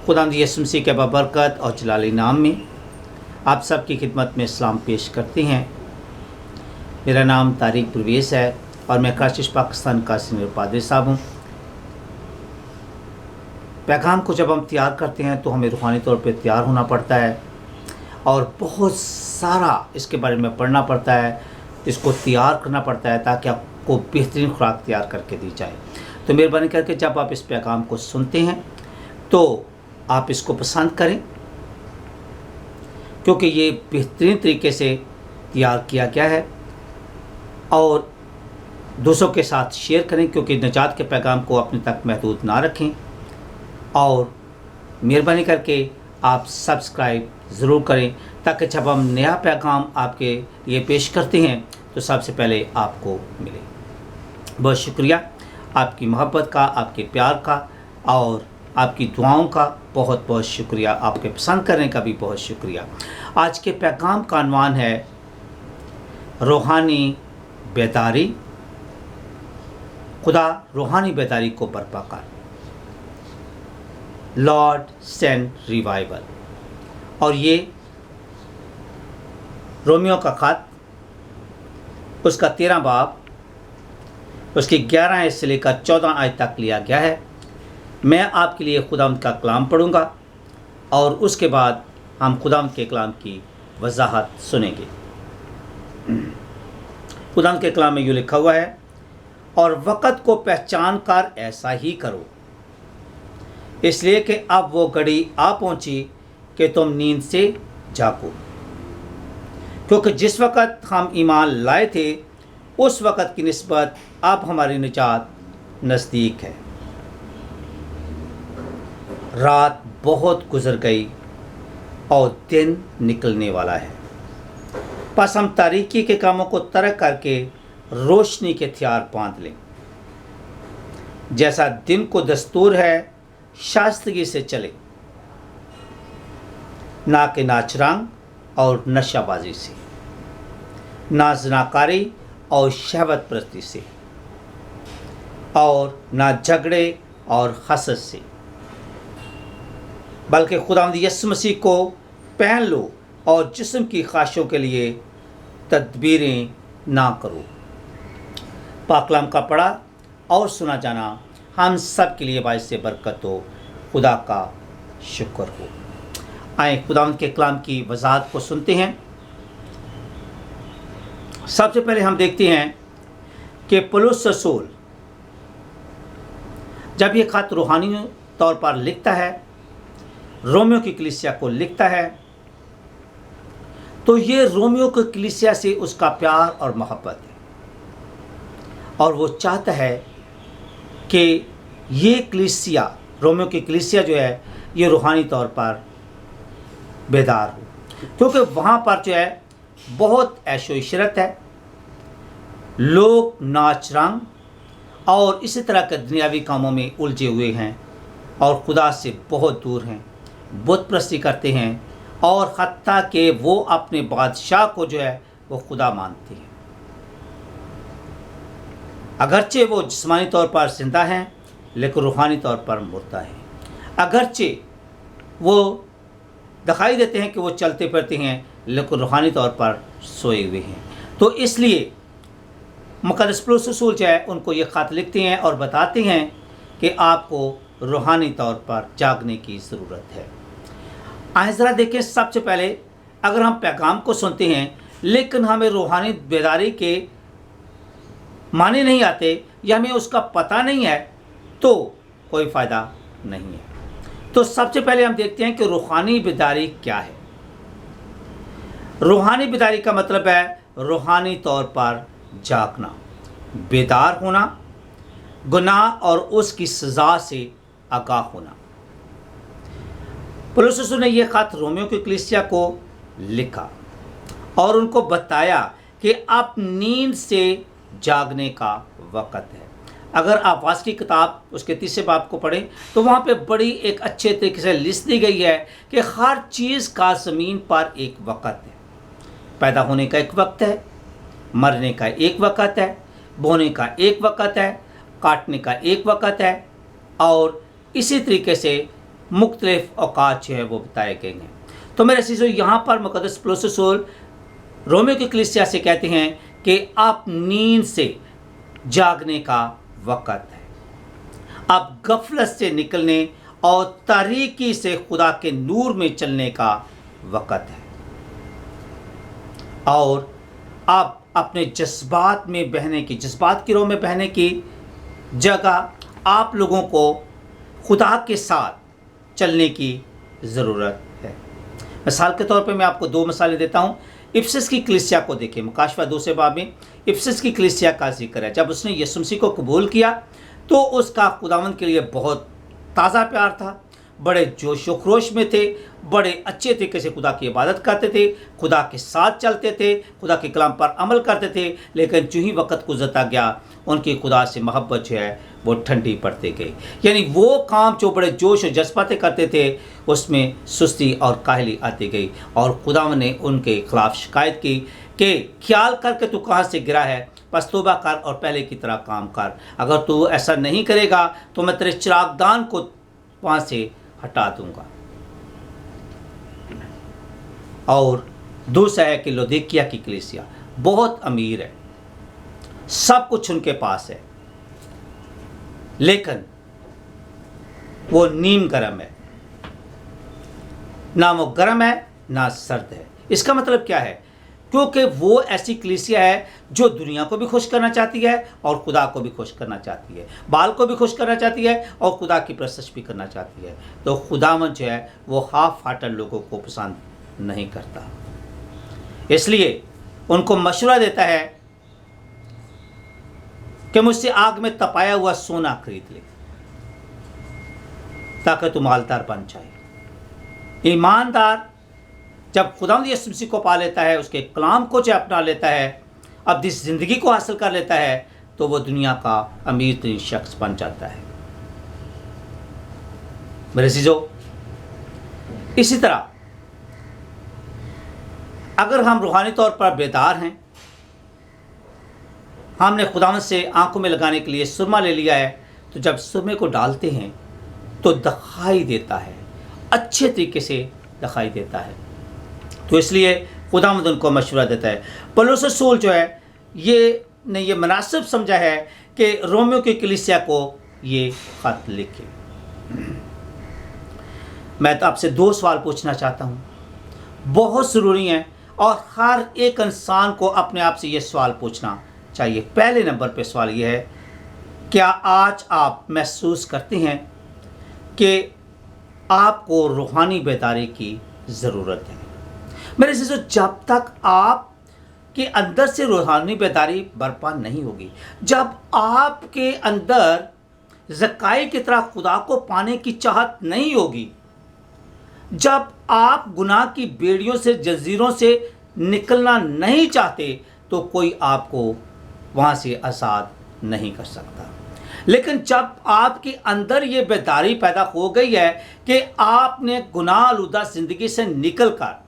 खुदावंद यीशु मसीह के बरकत और जलाली नाम में आप सबकी खिदमत में सलाम पेश करते हैं। मेरा नाम तारिक प्रवेश है और मैं कराची पाकिस्तान का सीनियर पादरी साहब हूँ। पैगाम को जब हम तैयार करते हैं तो हमें रूहानी तौर पे तैयार होना पड़ता है और बहुत सारा इसके बारे में पढ़ना पड़ता है, इसको तैयार करना पड़ता है ताकि आपको बेहतरीन खुराक तैयार करके दी जाए। तो मेहरबानी करके जब आप इस पैगाम को सुनते हैं तो आप इसको पसंद करें, क्योंकि ये बेहतरीन तरीके से तैयार किया गया है, और दूसरों के साथ शेयर करें, क्योंकि निजात के पैगाम को अपने तक महदूद ना रखें। और मेहरबानी करके आप सब्सक्राइब ज़रूर करें ताकि जब हम नया पैगाम आपके लिए पेश करते हैं तो सबसे पहले आपको मिले। बहुत शुक्रिया आपकी मोहब्बत का, आपके प्यार का और आपकी दुआओं का बहुत बहुत शुक्रिया। आपके पसंद करने का भी बहुत शुक्रिया। आज के पैगाम का अनवान है रूहानी बेदारी। खुदा रूहानी बेदारी को बर्पा कर, लॉर्ड सेंड रिवाइवल। और ये रोमियो का खत, उसका 13 बाब, उसकी 11 आयत से लेकर 14 आयत तक लिया गया है। मैं आपके लिए खुदावंद का कलाम पढ़ूंगा और उसके बाद हम खुदावंद के कलाम की वजाहत सुनेंगे। खुदावंद के कलाम में यूँ लिखा हुआ है, और वक़्त को पहचान कर ऐसा ही करो, इसलिए कि अब वो घड़ी आ पहुंची कि तुम नींद से जागो। क्योंकि जिस वक़्त हम ईमान लाए थे उस वक़्त की निस्बत अब हमारी निजात नज़दीक है। रात बहुत गुजर गई और दिन निकलने वाला है। बस हम तारीकी के कामों को तर्क करके रोशनी के हथियार बांध लें। जैसा दिन को दस्तूर है शास्त्री से चले, ना कि नाचरंग और नशाबाजी से, ना ज़नाकारी और शहवत परस्ती से, और ना झगड़े और हसद से, बल्कि खुदावंद यीशु मसीह को पहन लो और जिस्म की ख्वाहिशों के लिए तदबीरें ना करो। पाकलाम का पढ़ा और सुना जाना हम सब के लिए बाइस से बरकत हो। खुदा का शुक्र हो। आए खुदावंद के कलाम की वजाहत को सुनते हैं। सबसे पहले हम देखते हैं कि पौलुस रसूल जब ये खत रूहानी तौर पर लिखता है, रोमियो की कलीसिया को लिखता है, तो ये रोमियो की कलीसिया से उसका प्यार और मोहब्बत है, और वो चाहता है कि ये कलीसिया, रोमियो की कलीसिया जो है, ये रूहानी तौर पर बेदार हो, क्योंकि वहाँ पर जो है बहुत ऐशो इशरत है, लोग नाच रंग और इसी तरह के दुनियावी कामों में उलझे हुए हैं और खुदा से बहुत दूर हैं, बुत परस्ती करते हैं, और हत्ता कि वो अपने बादशाह को जो है वो खुदा मानते हैं। अगरचे वो जिस्मानी तौर पर जिंदा हैं लेकिन रूहानी तौर पर मुर्दा है। अगरचे वो दिखाई देते हैं कि वो चलते फिरते हैं लेकिन रूहानी तौर पर सोए हुए हैं। तो इसलिए मुक़द्दस पौलुस रसूल जो है उनको ये ख़त लिखते हैं और बताते हैं कि आपको रूहानी तौर पर जागने की ज़रूरत है। आइए ज़रा देखें, सबसे पहले अगर हम पैगाम को सुनते हैं लेकिन हमें रूहानी बेदारी के माने नहीं आते या हमें उसका पता नहीं है तो कोई फ़ायदा नहीं है। तो सबसे पहले हम देखते हैं कि रूहानी बेदारी क्या है। रूहानी बेदारी का मतलब है रूहानी तौर पर जागना, बेदार होना, गुनाह और उसकी सज़ा से आगाह होना। पौलुस रसूल ने यह ख़त रोमियो की कलीसिया को लिखा और उनको बताया कि अब नींद से जागने का वक़्त है। अगर आप वास की किताब उसके 3 बाब को पढ़ें तो वहाँ पे बड़ी एक अच्छे तरीके से लिस्ट दी गई है कि हर चीज़ का ज़मीन पर एक वक़्त है। पैदा होने का एक वक्त है, मरने का एक वक़्त है, बोने का एक वक़्त है, काटने का एक वक़्त है, और इसी तरीके से मुख्तलिफ औकात जो है वो बताए गए हैं। तो मेरे अज़ीज़ों, यहाँ पर मुक़द्दस पौलुस रसूल रोमियो की कलीसिया से कहते हैं कि आप नींद से जागने का वक़्त है, अब गफलत से निकलने और तारीकी से खुदा के नूर में चलने का वक़्त है, और आप अपने जज्बात की राह में बहने की जगह आप लोगों को खुदा के साथ चलने की ज़रूरत है। मिसाल के तौर पे मैं आपको 2 मिसालें देता हूँ। इफिसस की कलीसिया को देखिए, मुकाशवा 2 बाब में इफिसस की कलीसिया का जिक्र है। जब उसने यीशु मसीह को कबूल किया तो उसका खुदावंद के लिए बहुत ताज़ा प्यार था, बड़े जोश व खरोश में थे, बड़े अच्छे तरीके से खुदा की इबादत करते थे, खुदा के साथ चलते थे, खुदा के कलाम पर अमल करते थे। लेकिन जो ही वक्त गुजरता गया, उनकी खुदा से मोहब्बत जो है वो ठंडी पड़ती गई। यानी वो काम जो बड़े जोश और जज्बाते करते थे, उसमें सुस्ती और काहली आती गई, और खुदा ने उनके खिलाफ शिकायत की कि ख्याल करके तू कहाँ से गिरा है, बस तौबा कर और पहले की तरह काम कर। अगर तू ऐसा नहीं करेगा तो मैं तेरे चिरागदान को वहाँ से हटा दूंगा। और दूसरा है कि लौदीकिया की कलीसिया बहुत अमीर है, सब कुछ उनके पास है, लेकिन वो नीम गर्म है, ना वो गर्म है ना सर्द है। इसका मतलब क्या है? क्योंकि वो ऐसी कलीसिया है जो दुनिया को भी खुश करना चाहती है और खुदा को भी खुश करना चाहती है, बाल को भी खुश करना चाहती है और खुदा की प्रशंसा भी करना चाहती है। तो खुदावंद जो है वो हाफ हार्टेड लोगों को पसंद नहीं करता, इसलिए उनको मशवरा देता है कि मुझसे आग में तपाया हुआ सोना खरीद ले ताकि तुम मालदार बन जाए। ईमानदार जब खुदावंद यीशु मसीह को पा लेता है, उसके कलाम को जो अपना लेता है, अब जिस ज़िंदगी को हासिल कर लेता है, तो वो दुनिया का अमीर तरीन शख्स बन जाता है। मेरे अज़ीज़ों, इसी तरह अगर हम रूहानी तौर पर बेदार हैं, हमने खुदावंद से आंखों में लगाने के लिए सुरमा ले लिया है, तो जब सुरमे को डालते हैं तो दिखाई देता है, अच्छे तरीके से दिखाई देता है। तो इसलिए खुदावंद उनको मशवरा देता है। पौलुस रसूल जो है ये मुनासिब समझा है कि रोमियो की कलीसिया को ये खत लिखे। मैं तो आपसे 2 सवाल पूछना चाहता हूँ, बहुत ज़रूरी हैं, और हर एक इंसान को अपने आप से ये सवाल पूछना चाहिए। पहले नंबर पे सवाल ये है, क्या आज आप महसूस करते हैं कि आपको रूहानी बेदारी की ज़रूरत है? मेरे अज़ीज़ों, जब तक आप के अंदर से रूहानी बेदारी बर्पा नहीं होगी, जब आपके अंदर ज़काई की तरह खुदा को पाने की चाहत नहीं होगी, जब आप गुनाह की बेड़ियों से, जंजीरों से निकलना नहीं चाहते, तो कोई आपको वहाँ से आज़ाद नहीं कर सकता। लेकिन जब आपके अंदर ये बेदारी पैदा हो गई है कि आपने गुनाह आलूदा ज़िंदगी से निकल कर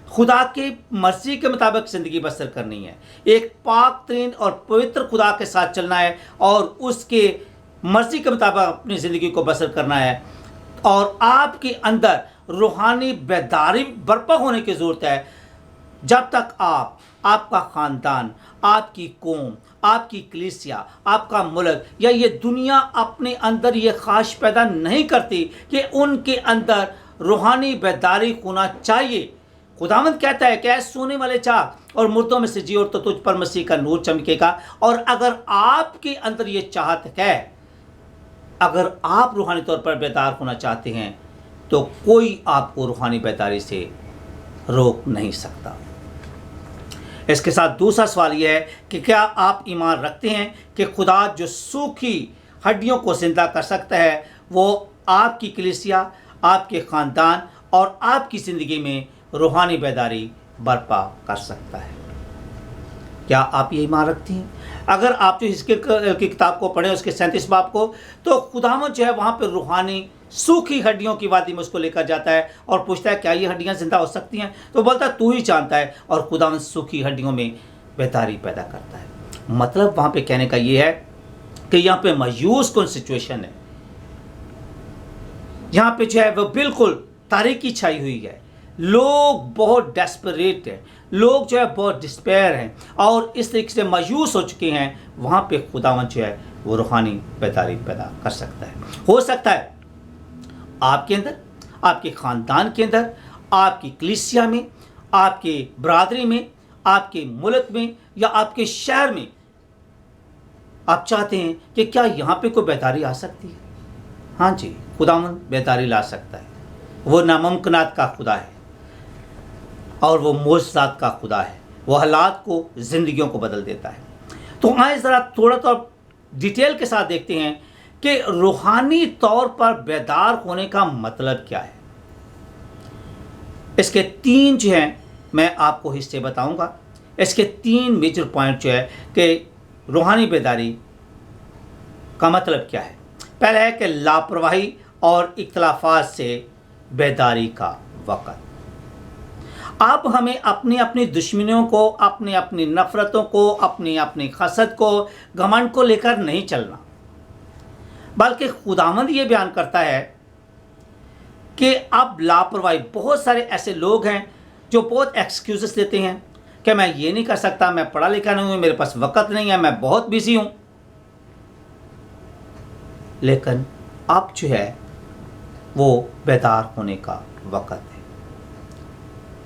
खुदा की मर्जी के मुताबिक ज़िंदगी बसर करनी है, एक पाक तरीन और पवित्र खुदा के साथ चलना है और उसके मर्जी के मुताबिक अपनी ज़िंदगी को बसर करना है, और आपके अंदर रूहानी बेदारी बर्पा होने की ज़रूरत है। जब तक आपका ख़ानदान, आपकी कौम, आपकी कलीसिया, आपका मुल्क या ये दुनिया अपने अंदर ये ख्वाहिश पैदा नहीं करती कि उनके अंदर रूहानी बेदारी होना चाहिए। खुदावंद कहता है कि सोने वाले चाक और मुर्दों में से जी, और तो तुझ पर मसीह का नूर चमकेगा। और अगर आपके अंदर ये चाहत है, अगर आप रूहानी तौर पर बेदार होना चाहते हैं, तो कोई आपको रूहानी बेदारी से रोक नहीं सकता। इसके साथ दूसरा सवाल यह है कि क्या आप ईमान रखते हैं कि खुदा जो सूखी हड्डियों को जिंदा कर सकता है, वो आपकी कलीसिया, आपके ख़ानदान और आपकी ज़िंदगी में रूहानी बेदारी बर्पा कर सकता है? क्या आप ये ईमान रखती हैं? अगर आप जो हिजकिय्याह की किताब को पढ़ें, उसके 37 बाब को, तो खुदावंद जो है वहाँ पर रूहानी सूखी हड्डियों की वादी में उसको लेकर जाता है और पूछता है क्या ये हड्डियाँ जिंदा हो सकती हैं? तो बोलता है तू ही जानता है, और खुदावंद सूखी हड्डियों में बेदारी पैदा करता है। मतलब वहाँ पे कहने का ये है कि यहाँ पे मायूस कौन सिचुएशन है, यहाँ पे जो है वो बिल्कुल तारीकी छाई हुई है, लोग बहुत डेस्परेट हैं, लोग जो है बहुत डिस्पेयर हैं और इस तरीके से मायूस हो चुके हैं, वहाँ पे खुदावंद जो है वो रूहानी बेदारी पैदा कर सकता है। हो सकता है आपके अंदर, आपके ख़ानदान के अंदर, आपकी कलीसिया में, आपके बरादरी में, आपके मुल्क में या आपके शहर में आप चाहते हैं कि क्या यहाँ पे कोई बेदारी आ सकती है। हाँ जी, खुदावंद बेदारी ला सकता है। वो नामुमकिनात का खुदा है और वो मोजज़ात का खुदा है। वो हालात को, ज़िंदगियों को बदल देता है। तो आए ज़रा थोड़ा तो डिटेल के साथ देखते हैं कि रूहानी तौर पर बेदार होने का मतलब क्या है। इसके 3 जो हैं मैं आपको हिस्से बताऊंगा। इसके 3 मेजर पॉइंट जो है कि रूहानी बेदारी का मतलब क्या है। पहला है कि लापरवाही और इख्तिलाफात से बेदारी का वक़्त। अब हमें अपनी अपनी दुश्मनियों को, अपनी अपनी नफ़रतों को, अपनी अपनी खसद को, घमंड को लेकर नहीं चलना, बल्कि खुदावंद ये बयान करता है कि अब लापरवाही, बहुत सारे ऐसे लोग हैं जो बहुत एक्सक्यूज़ेस देते हैं कि मैं ये नहीं कर सकता, मैं पढ़ा लिखा नहीं हूँ, मेरे पास वक़्त नहीं है, मैं बहुत बिजी हूँ। लेकिन अब जो है वो बेदार होने का वक़्त है।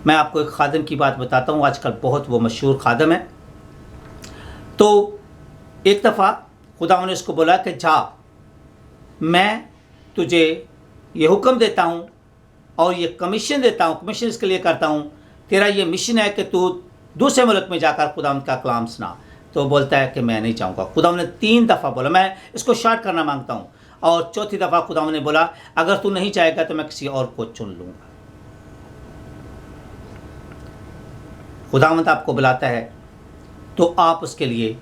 मैं आपको एक खादिम की बात बताता हूँ, आजकल बहुत वो मशहूर खादिम है। तो एक दफ़ा खुदा ने उसको बोला कि जा, मैं तुझे ये हुक्म देता हूँ और ये कमीशन देता हूँ, कमीशन इसके लिए करता हूँ, तेरा ये मिशन है कि तू दूसरे मुल्क में जाकर खुदा का कलाम सुना। तो बोलता है कि मैं नहीं चाहूँगा। खुदा ने 3 दफ़ा बोला, मैं इसको शार्ट करना मांगता हूँ, और चौथी दफ़ा खुदा ने बोला अगर तू नहीं चाहेगा तो मैं किसी और को चुन लूँगा। खुदावंद आपको बुलाता है तो आप उसके लिए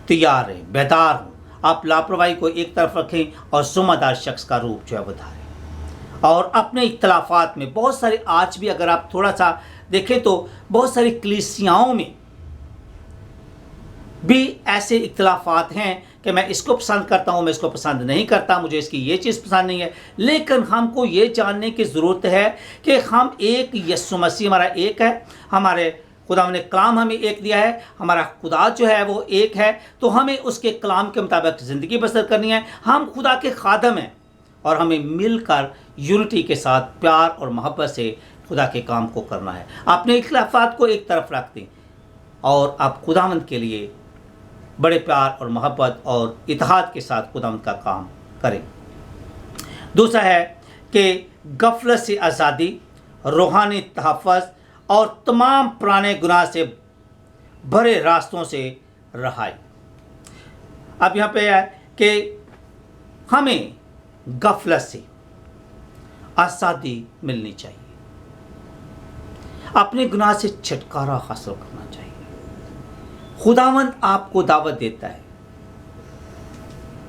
तैयार रहें, बेदार हों। आप लापरवाही को एक तरफ रखें और ज़िम्मेदार शख्स का रूप जो है वो धारें। और अपने इख्तिलाफात में बहुत सारे, आज भी अगर आप थोड़ा सा देखें तो बहुत सारी कलीसियाओं में भी ऐसे इख्तिलाफात हैं कि मैं इसको पसंद करता हूँ, मैं इसको पसंद नहीं करता, मुझे इसकी ये चीज़ पसंद नहीं है। लेकिन हमको ये जानने की ज़रूरत है कि हम एक, यीशु मसीह हमारा एक है, हमारे खुदा ने कलाम हमें एक दिया है, हमारा खुदा जो है वो एक है, तो हमें उसके कलाम के मुताबिक ज़िंदगी बसर करनी है। हम खुदा के खादम हैं और हमें मिलकर यूनिटी के साथ प्यार और मोहब्बत से खुदा के काम को करना है। अपने इख्तिलाफात को एक तरफ रख दें और आप खुदावंद के लिए बड़े प्यार और मोहब्बत और इत्तेहाद के साथ खुदावंद का काम करें। दूसरा है कि गफलत से आज़ादी, रूहानी तहफ़्फ़ुज़ और तमाम पुराने गुनाह से भरे रास्तों से रहाई। अब यहाँ पे है कि हमें गफलत से आज़ादी मिलनी चाहिए, अपने गुनाह से छुटकारा हासिल करना चाहिए। खुदावंद आपको दावत देता है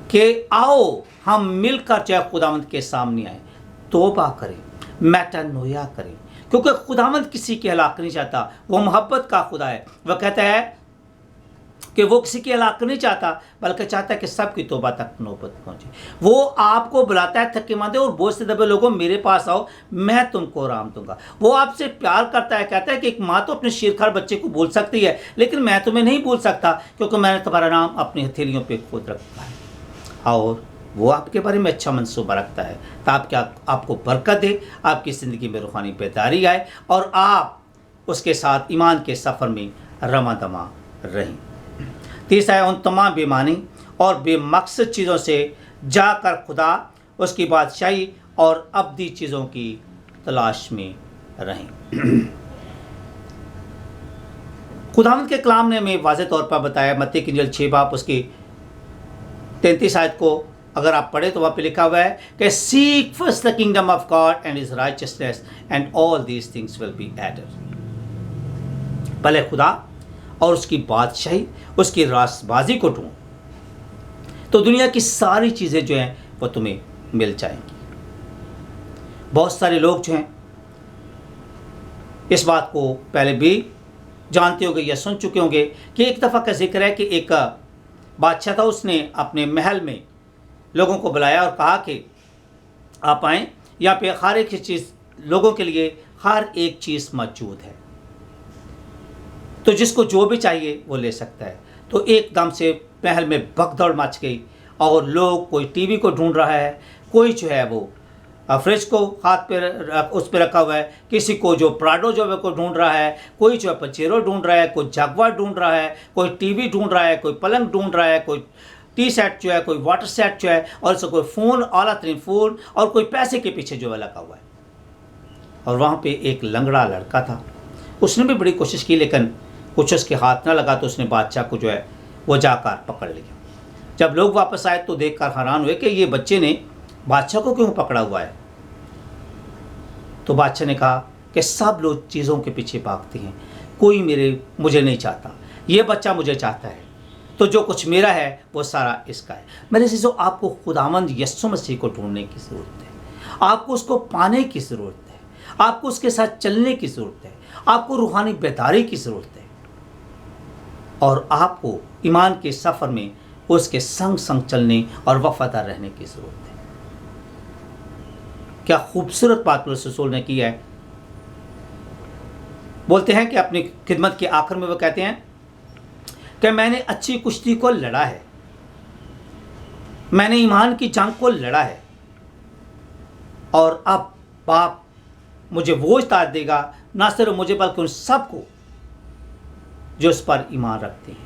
कि आओ हम मिलकर चाहे खुदावंद के सामने आए, तौबा करें, मेटानोया करें, क्योंकि खुदावंद किसी की हलाक नहीं चाहता। वो मोहब्बत का खुदा है। वह कहता है कि वो किसी की हलाक नहीं चाहता, बल्कि चाहता है कि सबकी तौबा तक नौबत पहुंचे। वो आपको बुलाता है, थके मांदे और बोझ से दबे लोगों, मेरे पास आओ, मैं तुमको आराम दूंगा। वो आपसे प्यार करता है। कहता है कि एक माँ तो अपने शेरखार बच्चे को बोल सकती है, लेकिन मैं तुम्हें नहीं बोल सकता, क्योंकि मैंने तुम्हारा नाम अपनी हथेलियों पर खुद रखा है। और वो आपके बारे में अच्छा मंसूबा रखता है ताकि आपको बरकत दे, आपकी ज़िंदगी में रूहानी बेदारी आए और आप उसके साथ ईमान के सफ़र में रमा दमा रहें। तीसरा है, उन तमाम बेमानी और बेमकसद चीज़ों से जाकर खुदा, उसकी बादशाही और अब्दी चीज़ों की तलाश में रहें। खुदावंद के कलाम ने हमें वाज़ेह तौर पर बताया, मत्ती की इंजील 6 बाब उसकी 33 आयत को अगर आप पढ़े तो वहाँ पे लिखा हुआ है कि seek first the kingdom of God and his righteousness and all these things will be added. पहले खुदा और उसकी बादशाही, उसकी रास्तबाजी को ढूंढ, तो दुनिया की सारी चीज़ें जो हैं वो तुम्हें मिल जाएंगी। बहुत सारे लोग जो हैं इस बात को पहले भी जानते होंगे या सुन चुके होंगे कि एक दफ़ा का जिक्र है कि एक बादशाह था, उसने अपने महल में लोगों को बुलाया और कहा कि आप आएँ यहाँ पे हर एक चीज़, लोगों के लिए हर एक चीज़ मौजूद है। तो जिसको जो भी चाहिए वो ले सकता है। तो एकदम से महल में भगदड़ मच गई और लोग, कोई टीवी को ढूंढ रहा है, कोई जो है वो फ्रिज को हाथ पे उस पे रखा हुआ है, किसी को जो प्राडो जो है को ढूंढ रहा है, कोई जो है पचेरो ढूंढ रहा है, कोई जागवार ढूंढ रहा है, कोई टीवी ढूंढ रहा है, कोई पलंग ढूंढ रहा है, कोई टी सेट जो है, कोई वाटर सेट जो है, और इससे कोई फ़ोन, आला तरीन फ़ोन, और कोई पैसे के पीछे जो है लगा हुआ है। और वहाँ पे एक लंगड़ा लड़का था, उसने भी बड़ी कोशिश की लेकिन कुछ उसके हाथ ना लगा, तो उसने बादशाह को जो है वो जाकर पकड़ लिया। जब लोग वापस आए तो देखकर हैरान हुए कि ये बच्चे ने बादशाह को क्यों पकड़ा हुआ है। तो बादशाह ने कहा कि सब लोग चीज़ों के पीछे भागते हैं, कोई मुझे नहीं चाहता, ये बच्चा मुझे चाहता है, तो जो कुछ मेरा है वो सारा इसका है। मेरे अज़ीज़ों, आपको खुदावंद यीशु मसीह को ढूंढने की ज़रूरत है, आपको उसको पाने की ज़रूरत है, आपको उसके साथ चलने की ज़रूरत है, आपको रूहानी बेदारी की ज़रूरत है, और आपको ईमान के सफ़र में उसके संग संग चलने और वफादार रहने की ज़रूरत है। क्या खूबसूरत बात पौलुस रसूल ने की है। बोलते हैं कि अपनी खिदमत के आखिर में वो कहते हैं कि मैंने अच्छी कुश्ती को लड़ा है, मैंने ईमान की जंग को लड़ा है, और अब बाप मुझे वो इताअत देगा, ना सिर्फ मुझे बल्कि उन सबको जो उस पर ईमान रखते हैं।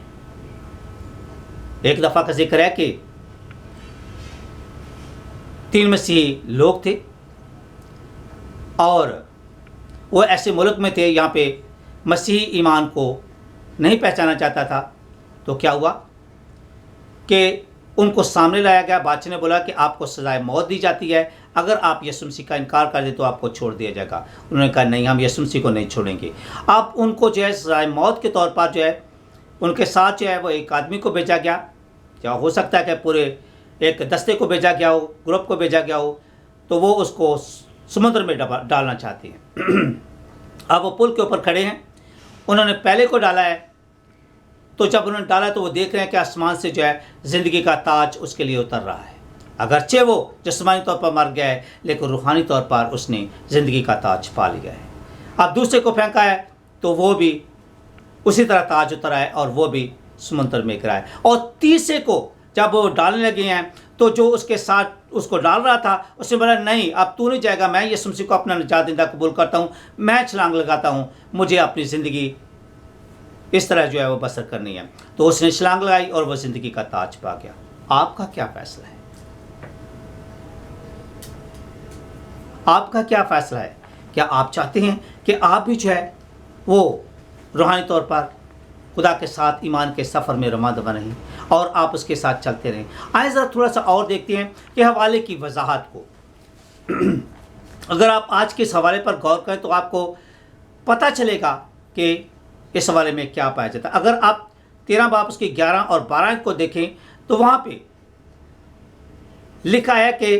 एक दफ़ा का जिक्र है कि 3 मसीही लोग थे और वो ऐसे मुल्क में थे यहाँ पे मसीही ईमान को नहीं पहचाना चाहता था। तो क्या हुआ कि उनको सामने लाया गया, बादशाह ने बोला कि आपको सजाए मौत दी जाती है, अगर आप यीशु मसीह का इनकार कर दे तो आपको छोड़ दिया जाएगा। उन्होंने कहा नहीं, हम यीशु मसीह को नहीं छोड़ेंगे। आप उनको जो है सजाए मौत के तौर पर जो है उनके साथ जो है वो एक आदमी को भेजा गया, या हो सकता है कि पूरे एक दस्ते को भेजा गया हो, ग्रुप को भेजा गया हो, तो वो उसको समुद्र में डालना चाहते हैं। अब वो पुल के ऊपर खड़े हैं, उन्होंने पहले को डाला है, तो जब उन्होंने डाला तो वो देख रहे हैं कि आसमान से जो है ज़िंदगी का ताज उसके लिए उतर रहा है। अगरचे वो जिस्मानी तौर पर मर गया है, लेकिन रूहानी तौर पर उसने ज़िंदगी का ताज पा लिया है। अब दूसरे को फेंका है तो वो भी उसी तरह ताज उतरा है और वो भी समुद्र में गिरा है। और तीसरे को जब वो डालने लगे हैं तो जो उसके साथ उसको डाल रहा था उसने बोला नहीं, अब तू नहीं जाएगा, मैं यीशु मसीह को अपना निजात देता कबूल करता हूँ, मैं छलांग लगाता हूँ, मुझे अपनी ज़िंदगी इस तरह जो है वो बसर करनी है। तो उसने छलांग लगाई और वो ज़िंदगी का ताज पा गया। आपका क्या फैसला है? आपका क्या फैसला है? क्या आप चाहते हैं कि आप भी जो है वो रूहानी तौर पर खुदा के साथ ईमान के सफ़र में रमादवा रहें और आप उसके साथ चलते रहें? आइए ज़रा थोड़ा सा और देखते हैं कि हवाले की वजाहत को। अगर आप आज के इस हवाले पर गौर करें तो आपको पता चलेगा कि इस हवाले में क्या पाया जाता है। अगर आप 13 बाब उसके 11 और 12 को देखें तो वहाँ पे लिखा है कि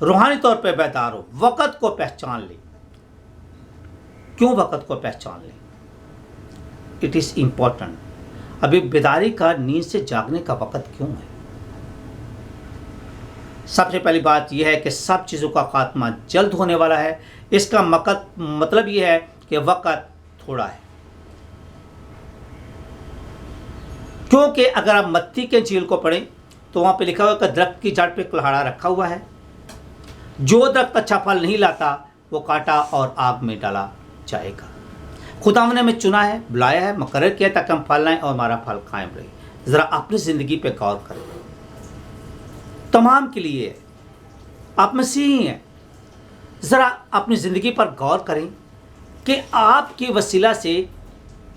रूहानी तौर पर बेदार हो, वक़्त को पहचान ले। क्यों वक़्त को पहचान ले? It is important. अभी बेदारी का, नींद से जागने का वक़्त क्यों है? सबसे पहली बात यह है कि सब चीज़ों का खात्मा जल्द होने वाला है। इसका मतलब यह है कि वक़्त थोड़ा है। क्योंकि अगर आप मत्ती के इंजील को पढ़ें तो वहाँ पे लिखा हुआ है कि दरख्त की जड़ पे कुल्हाड़ा रखा हुआ है, जो दरख्त अच्छा फल नहीं लाता वो काटा और आग में डाला जाएगा। खुदावंद ने हमें चुना है, बुलाया है, मुकर्रर किया ताकि हम फल लाएं और हमारा फल कायम रहे। ज़रा अपनी ज़िंदगी पे गौर करें। तमाम के लिए आप मसीही हैं, ज़रा अपनी ज़िंदगी पर गौर करें कि आपकी वसीला से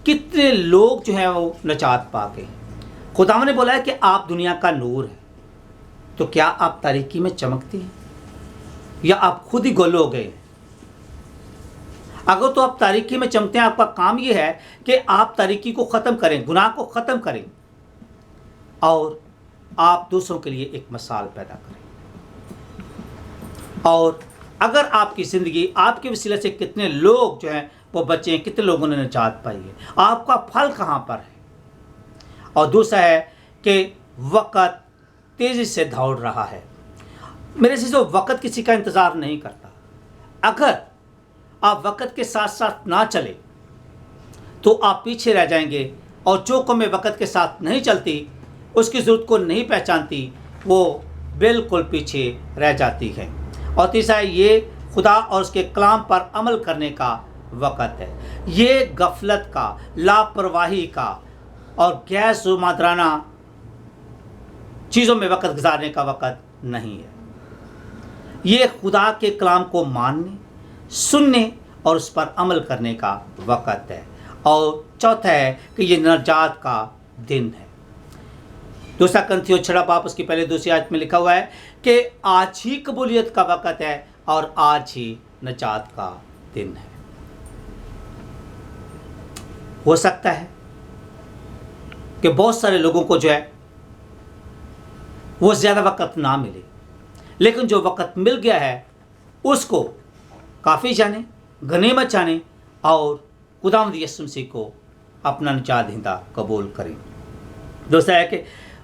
कितने लोग जो हैं वो निजात पा गए। खुदावंद ने बोला है कि आप दुनिया का नूर हैं, तो क्या आप तारीकी में चमकते हैं या आप खुद ही गोल हो गए? अगर तो आप तारीकी में चमकते हैं, आपका काम यह है कि आप तारीकी को ख़त्म करें, गुनाह को ख़त्म करें और आप दूसरों के लिए एक मिसाल पैदा करें। और अगर आपकी ज़िंदगी, आपके वसीले से कितने लोग जो हैं वो बचे हैं, कितने लोगों ने निजात पाई है, आपका फल कहाँ पर है? और दूसरा है कि वक़्त तेज़ी से दौड़ रहा है। मेरे से जो वक़्त किसी का इंतज़ार नहीं करता। अगर आप वक़्त के साथ साथ ना चले तो आप पीछे रह जाएंगे, और जो कौमें वक़्त के साथ नहीं चलती, उसकी ज़रूरत को नहीं पहचानती, वो बिल्कुल पीछे रह जाती है। और तीसरा, ये खुदा और उसके कलाम पर अमल करने का वक़्त है। ये गफलत का, लापरवाही का और गैर ज़िम्मेदाराना चीज़ों में वक़्त गुजारने का वक़्त नहीं है। ये खुदा के कलाम को मानने, सुनने और उस पर अमल करने का वक़्त है। और चौथा है कि ये नजात का दिन है। 2 कुरिन्थियों 6 बाब उसकी पहले 2 आयत में लिखा हुआ है कि आज ही कबूलियत का वक़्त है और आज ही नजात का दिन है। हो सकता है कि बहुत सारे लोगों को जो है वो ज़्यादा वक़्त ना मिले, लेकिन जो वक़्त मिल गया है उसको काफ़ी जाने, गनीमत जाने और खुदावंद यीशु मसीह को अपना निजात दहिंदा कबूल करें। दोस्तों है कि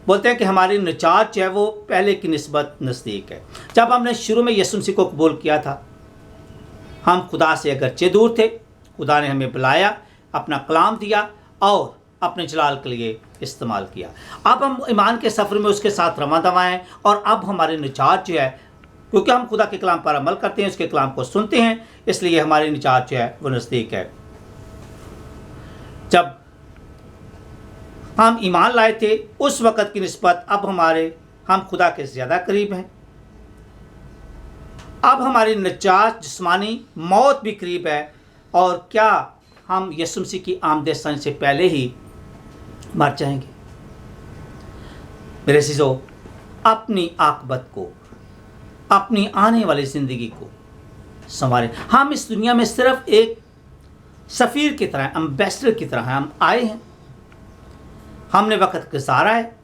बोलते हैं कि हमारी निजात जो है वो पहले की निस्बत नज़दीक है। जब हमने शुरू में यीशु मसीह को कबूल किया था, हम खुदा से अगरचे दूर थे, खुदा ने हमें बुलाया, अपना कलाम दिया और अपने जलाल के लिए इस्तेमाल किया। अब हम ईमान के सफ़र में उसके साथ रवां दवा हैं, और अब हमारी निजात जो है, क्योंकि हम खुदा के कलाम पर अमल करते हैं, उसके कलाम को सुनते हैं, इसलिए हमारी निजात जो है वो नज़दीक है। जब हम ईमान लाए थे उस वक़्त की निस्बत अब हम खुदा के ज़्यादा करीब हैं। अब हमारी निजात, जिस्मानी मौत भी करीब है, और क्या हम यीशु मसीह की आमद सनी से पहले ही मर जाएंगे। मेरे अज़ीज़ों, अपनी आक़िबत को, अपनी आने वाली ज़िंदगी को संवारें। हम इस दुनिया में सिर्फ एक सफ़ीर की तरह, एम्बेसडर की तरह हम आए हैं। हमने वक़्त गुजारा है,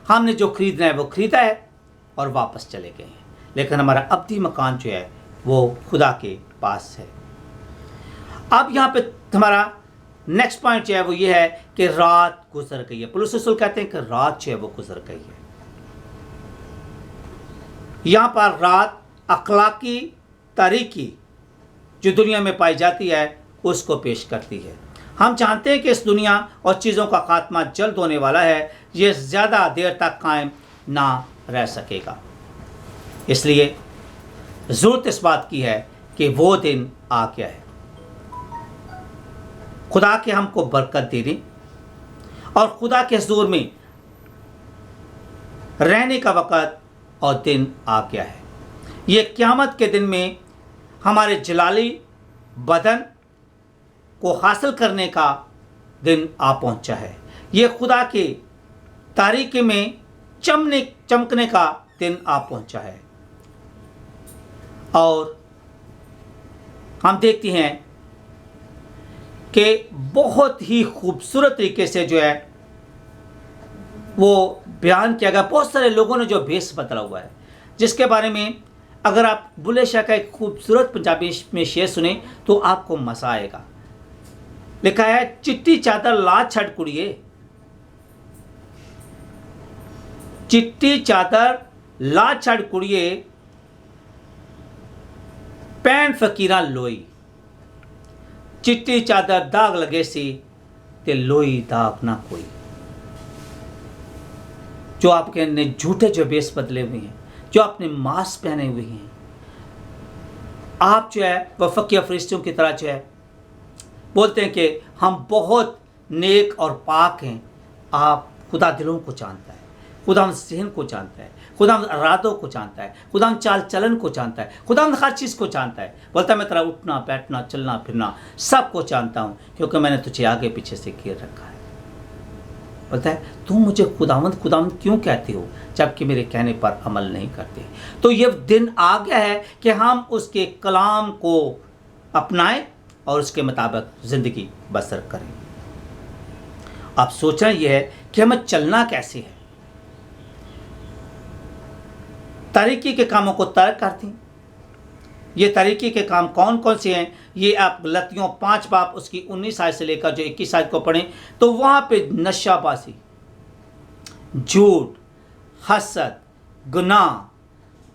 हमने जो खरीदना है वो खरीदा है और वापस चले गए हैं, लेकिन हमारा अब्दी मकान जो है वो खुदा के पास है। अब यहाँ पे हमारा नेक्स्ट पॉइंट जो है वो ये है कि रात गुजर गई है। पौलुस रसूल कहते हैं कि रात जो है वो गुजर गई है। यहाँ पर रात अखलाकी तारीकी जो दुनिया में पाई जाती है उसको पेश करती है। हम जानते हैं कि इस दुनिया और चीज़ों का खात्मा जल्द होने वाला है, ये ज़्यादा देर तक कायम ना रह सकेगा। इसलिए ज़रूरत इस बात की है कि वो दिन आ गया है। खुदा के हमको बरकत देने और खुदा के हुज़ूर में रहने का वक़्त और दिन आ गया है। ये क़यामत के दिन में हमारे जलाली बदन को हासिल करने का दिन आ पहुंचा है। ये खुदा के तारीकी में चमकने का दिन आ पहुंचा है। और हम देखते हैं कि बहुत ही खूबसूरत तरीके से जो है वो बयान किया गया। बहुत सारे लोगों ने जो भेष बदला हुआ है, जिसके बारे में अगर आप बुल्ले शाह का एक खूबसूरत पंजाबी में शेर सुने तो आपको मज़ा आएगा। लिखा है, चिट्टी चादर ला छड़ कुड़िए, चिट्टी चादर ला छड़ कुड़िए, पैन फकीरा लोई, चिट्टी चादर दाग लगे सी ते लोई दाग ना कोई। जो आपके ने झूठे जो बेस बदले हुए हैं, जो आपने मास्क पहने हुए हैं, आप जो है वह फकीर फरिश्तों की तरह जो है बोलते हैं कि हम बहुत नेक और पाक हैं। आप खुदा दिलों को जानता है, खुदा हम ज़हन को जानता है, खुदा हम इरादों को जानता है, खुदा हम चाल चलन को जानता है, खुदा हम हर चीज़ को जानता है। बोलता है मैं तेरा उठना बैठना चलना फिरना सब को जानता हूँ, क्योंकि मैंने तुझे आगे पीछे से घेर रखा है। बोलता है तुम मुझे खुदावंद खुदावंद क्यों कहते हो जबकि मेरे कहने पर अमल नहीं करते। तो ये दिन आ गया है कि हम उसके कलाम को अपनाएं और उसके मुताबिक ज़िंदगी बसर करें। आप सोचना यह है कि हमें चलना कैसे है। तारीकी के कामों को तर्क कर दें। ये तारीकी के काम कौन कौन से हैं, ये आप गलतियों 5 बाब उसकी 19 आयत से लेकर जो 21 आयत को पढ़ें तो वहाँ पे नशाबाजी, झूठ, हसद, गुनाह,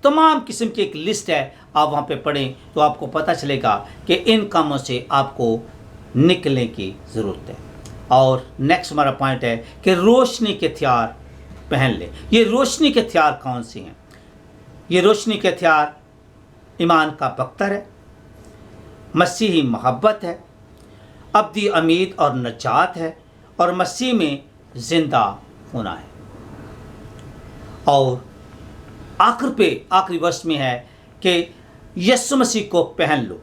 तमाम किस्म की एक लिस्ट है, आप वहाँ पे पढ़ें तो आपको पता चलेगा कि इन कामों से आपको निकलने की ज़रूरत है। और नेक्स्ट हमारा पॉइंट है कि रोशनी के हथियार पहन ले। ये रोशनी के हथियार कौन से हैं? ये रोशनी के हथियार ईमान का बख्तर है, मसीही मोहब्बत है, अब्दी उम्मीद और नजात है, और मसीह में ज़िंदा होना है। और आखिरी वर्ष में है कि यीशु मसीह को पहन लो।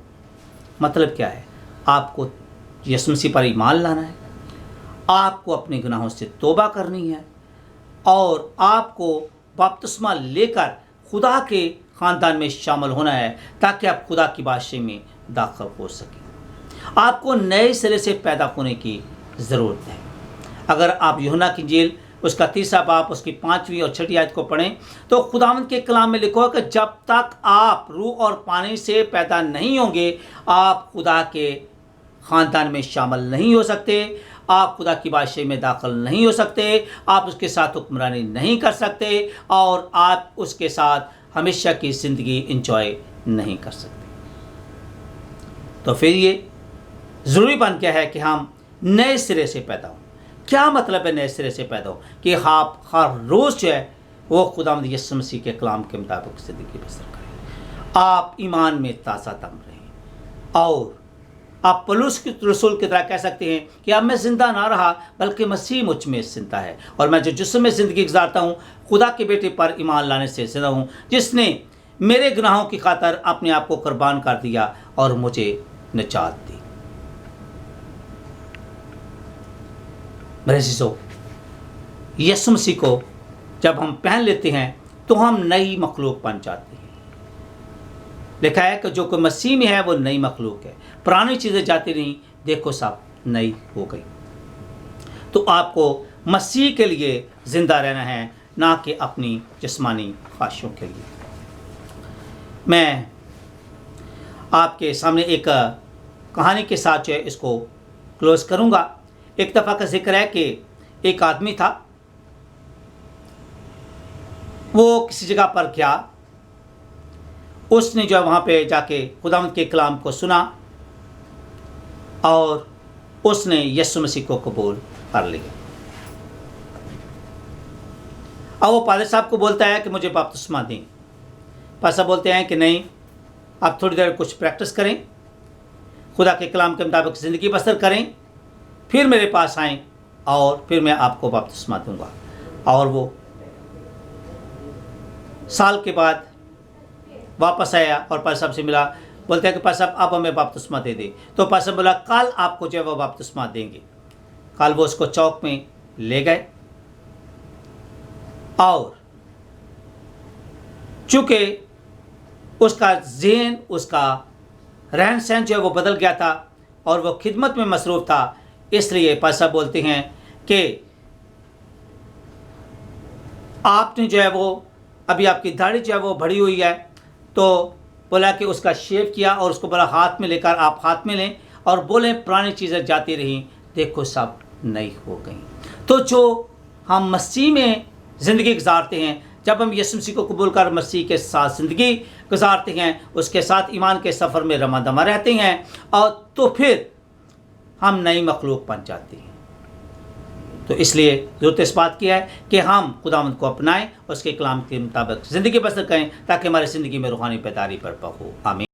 मतलब क्या है? आपको यीशु मसीह पर ईमान लाना है, आपको अपने गुनाहों से तौबा करनी है, और आपको बपतिस्मा लेकर खुदा के ख़ानदान में शामिल होना है ताकि आप खुदा की बादशाही में दाखिल हो सकें। आपको नए सिरे से पैदा होने की ज़रूरत है। अगर आप यूहन्ना की इंजील उसका 3 बाब उसकी 5वीं और 6वीं आयत को पढ़ें तो खुदावंद के कलाम में लिखा है कि जब तक आप रूह और पानी से पैदा नहीं होंगे आप खुदा के ख़ानदान में शामिल नहीं हो सकते, आप खुदा की बादशाही में दाखिल नहीं हो सकते, आप उसके साथ हुक्मरानी नहीं कर सकते, और आप उसके साथ हमेशा की ज़िंदगी इंजॉय नहीं कर सकते। तो फिर ये ज़रूरी बन गया है कि हम नए सिरे से पैदा हों। क्या मतलब है नए सिरे से पैदा हो? कि आप हर रोज़ जो है वो खुदावंद यीशु मसीह के कलाम के मुताबिक ज़िंदगी बसर करें, आप ईमान में ताज़ा दम रहें, और आप पौलुस के रसूल की तरह कह सकते हैं कि अब मैं ज़िंदा ना रहा बल्कि मसीह मुझ में ज़िंदा है, और मैं जो जिस्म में ज़िंदगी गुजारता हूँ खुदा के बेटे पर ईमान लाने से ज़िंदा हूँ, जिसने मेरे गुनाहों की खातर अपने आप को कुर्बान कर दिया और मुझे निजात दी। मेरे शिशो, यीशु मसीह को जब हम पहन लेते हैं तो हम नई मखलूक बन जाते हैं। लिखा है कि जो कोई मसीह में है वो नई मखलूक है, पुरानी चीज़ें जाती रहीं, देखो सब नई हो गई। तो आपको मसीह के लिए ज़िंदा रहना है, ना कि अपनी जिस्मानी ख्वाहिशों के लिए। मैं आपके सामने एक कहानी के साथ जो है इसको क्लोज़ करूँगा। एक दफ़ा का जिक्र है कि एक आदमी था, वो किसी जगह पर गया, उसने जो है वहाँ पे जाके खुदावंद के कलाम को सुना और उसने यीशु मसीह को कबूल कर लिया। अब वो पादरी साहब को बोलता है कि मुझे बपतिस्मा दें। पादरी साहब बोलते हैं कि नहीं, आप थोड़ी देर कुछ प्रैक्टिस करें, खुदा के कलाम के मुताबिक ज़िंदगी बसर करें, फिर मेरे पास आएँ और फिर मैं आपको बपतिस्मा दूंगा। और वो साल के बाद वापस आया और पादरी साहब से मिला, बोलते हैं कि पादरी साहब आप हमें बपतिस्मा दे दे। तो पादरी साहब बोला कल आपको जो है वो बपतिस्मा देंगे। कल वो उसको चौक में ले गए, और चूँकि उसका ज़हन, उसका रहन सहन जो है वो बदल गया था और वो खिदमत में मसरूफ़ था, इसलिए पादरी साहब बोलते हैं कि आपने जो है वो अभी आपकी दाढ़ी जो है वो बढ़ी हुई है, तो बोला कि उसका शेव किया और उसको बोला हाथ में लेकर आप हाथ में लें और बोलें पुरानी चीज़ें जाती रहीं, देखो सब नई हो गई। तो जो हम मसीह में ज़िंदगी गुजारते हैं, जब हम यीशु मसीह को कबूल कर मसीह के साथ ज़िंदगी गुजारते हैं, उसके साथ ईमान के सफ़र में रमा दमा रहते हैं, और तो फिर हम नई मखलूक बन जाते हैं। तो इसलिए ज़रूरत इस बात की है कि हम खुदावंद को अपनाएं, उसके कलाम के मुताबिक ज़िंदगी बसर करें ताकि हमारी ज़िंदगी में रूहानी बेदारी बर्पा हो। आमीन।